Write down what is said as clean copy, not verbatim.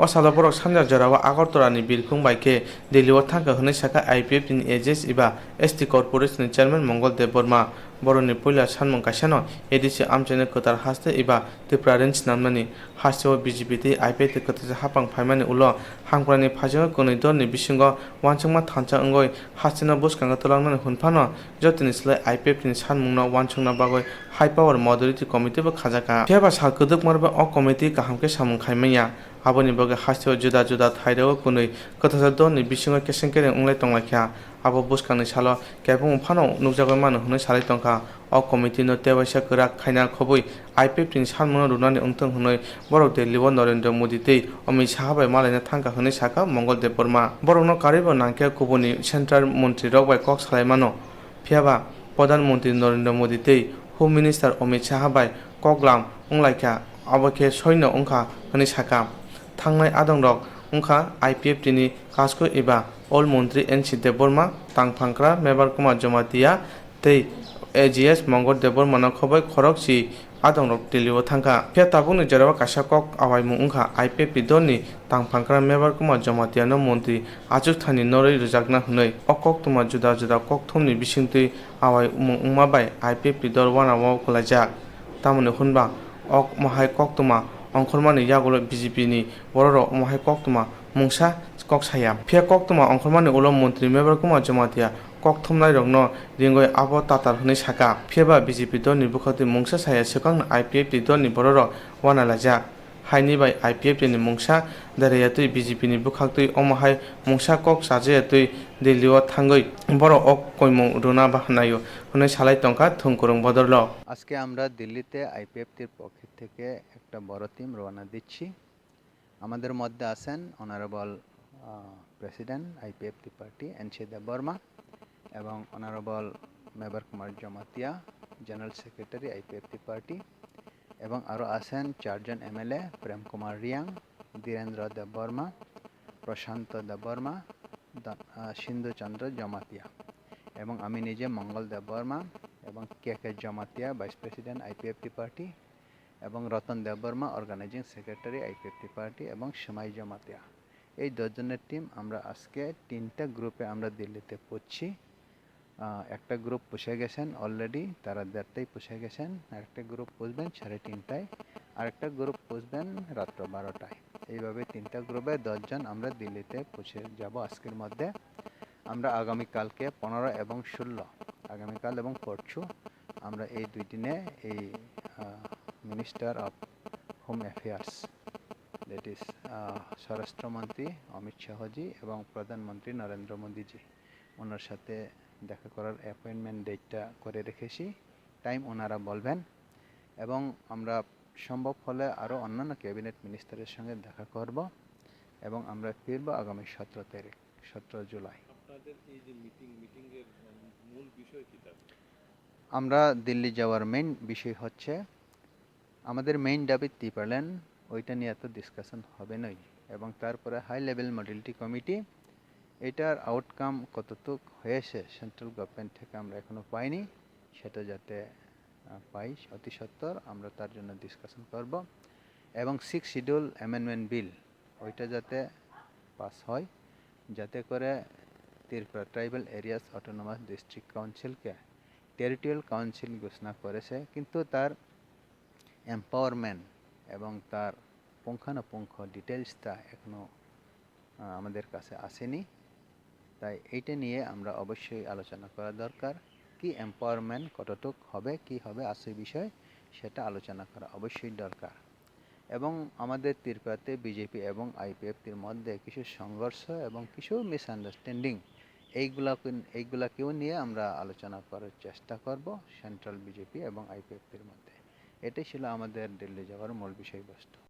O Salaborok Sanja Jarawa Agortorani Bilkung Baike, Delhio Thangkha Saka Ipftni Ages Iba, ST Corporation Chairman Mongol de Burma, Boroni Pulia Sanmon Kasano, Edisi Amchene Kotar Haste Iba, Tipralandno Namani, Hasto BGPT, Ipft Kota Hapang Paimani Ulo, Hangprani Pajo Konidoni Bishingo, Wanchungma Thancha Ngoi, Hastena Buskanga Tolangan Hunpano, Jotinisle Ipftni Sanmungno, Wanchungna Bagoi, High Power Modernity Committee Kazaka, Piaba Salkuduk Marba or Committee Kahamke Samun Kaimaya. Aboni baga hasio juda juda thairao kunui kothasa doni bisingo kesenkere unglai tonglaikha abo buskangni salo kebung phano nukjago mano hunai salai tongkha o committee no tewaisa krak khaina khobui Ipftni sanmuno runani ungtong hunai borok Delhio Narendra Modi tei Amit Shah bai malaina Thangkha hunai saka Mongol de Burma borokno karibo nangkhe kubuni central mantri rok bai kok salaimano phiaba Pradhan Mantri Narendra Modi tei Home Minister Amit Shah bai koklam unglaikha abo khe soino ungkha hunai saka Thangnai Adongrok ungkha Ipftni kasko eba Ol Mantri NC de Burma Thangkha Mebar Kumar Jomatia tei AGS Mongol de Burma no khobai khorok si Adongrok Delhio Thangkha phe tabukni jarawa kaisa kok awaimung ungkha Ipft doni Thangkha Mebar Kumar Jomatia no mantri achukthani noroi rwjakna hunai o koktuma juda juda kokthumni bisingtwi awaimung ungma bai Ipft dol wanao khulajak tamoni hunba ok mahai koktuma ongkhormani yagulo BJP ni borok mohai koktuma mungsa koksaya phe koktuma ongkhormani ulo mantri Mebar Kumar Jomatia kokthumnai rokno ringoi abo tatar hunai saka pheba BJP dol ni bukhati mungsa saya swkang Ipft dol ni borok wanalajak haini bai Ipft ni mungsa darayatwi BJP ni bukhaktwi omahai mungsa kok sajayatwi Delhio thangoi borok ok koimung runa bahanayo hunai salai tongkha thungkurung bodorlo আজকে আমরা দিল্লিতে আইপিএফটির পক্ষ থেকে একটা বড় team রওনা দিচ্ছি। আমাদের মধ্যে আছেন honourable president IPFT party NC Debbarma এবং honourable Mebar Kumar Jamatia general secretary IPFT party এবং আরও আছেন চারজন এমএলএ প্রেম কুমার রিয়াং, ধীরেন্দ্র দেববর্মা, প্রশান্ত দেববর্মা, সিন্ধু চন্দ্র জমাতিয়া এবং আমি নিজে মঙ্গল দেববর্মা এবং K Jamatia vice president IPFT party এবং Ratan Debbarma organising secretary IPFT party এবং সমাই জমাতিয়া এই 10 জনের টিম আমরা আজকে 3টা গ্রুপে আমরা দিল্লিতে পৌঁছছি। একটা গ্রুপ পৌঁছে গেছেন অলরেডি, তারা 1:30টায় পৌঁছে গেছেন। আরেকটা গ্রুপ পৌঁছবেন 3:30টায়, আরেকটা গ্রুপ পৌঁছবেন রাত্র 12টায়। এইভাবে 3টা গ্রুপে 10 জন আমরা দিল্লিতে পৌঁছে যাব আজকের মধ্যে। আমরা আগামীকালকে 15 এবং 16 আগামীকাল এবং পরশু আমরা এই 2 দিনে এই minister of home affairs that is স্বরাষ্ট্রমন্ত্রী অমিত শাহজি এবং প্রধানমন্ত্রী নরেন্দ্র মোদীজি ওনার সাথে দেখা করার অ্যাপয়েন্টমেন্ট ডেটটা করে রেখেছি। টাইম ওনারা বলবেন এবং আমরা সম্ভব হলে আরও অন্যান্য ক্যাবিনেট মিনিস্টারের সঙ্গে দেখা করব এবং আমরা ফিরব আগামী 17 জুলাই। আমরা দিল্লি যাওয়ার মেইন বিষয় হচ্ছে আমাদের মেইন দাবি টিপারল্যান্ড, ওইটা নিয়ে এত ডিসকাশন হবে নই এবং তারপরে হাই লেভেল মডেলিটি কমিটি এটার আউটকাম কতটুক হয়েছে সেন্ট্রাল গভর্নমেন্ট থেকে আমরা এখনও পাইনি, সেটা যাতে পাই অতি সত্বর আমরা তার জন্য ডিসকাশন করব এবং 6 শিডিউল অ্যামেন্ডমেন্ট বিল ওইটা যাতে পাস হয়, যাতে করে Tripura tribal areas autonomous district কাউন্সিলকে টেরিটোরিয়াল কাউন্সিল ঘোষণা করেছে, কিন্তু তার এম্পাওয়ারমেন্ট এবং তার পুঙ্খানুপুঙ্খ ডিটেলসটা এখনও আমাদের কাছে আসেনি। তাই এইটা নিয়ে আমরা অবশ্যই আলোচনা করা দরকার, কি এম্পাওয়ারমেন্ট কতটুক হবে, কি হবে আসল বিষয় সেটা আলোচনা করা অবশ্যই দরকার। এবং আমাদের ত্রিপুরাতে বিজেপি এবং আইপিএফটির মধ্যে কিছু সংঘর্ষ এবং কিছু মিসআন্ডারস্ট্যান্ডিং এইগুলাকেও নিয়ে আমরা আলোচনা করার চেষ্টা করব সেন্ট্রাল বিজেপি এবং আইপিএফটির মধ্যে। এটাই ছিল আমাদের দিল্লি যাওয়ার মূল বিষয়বস্তু।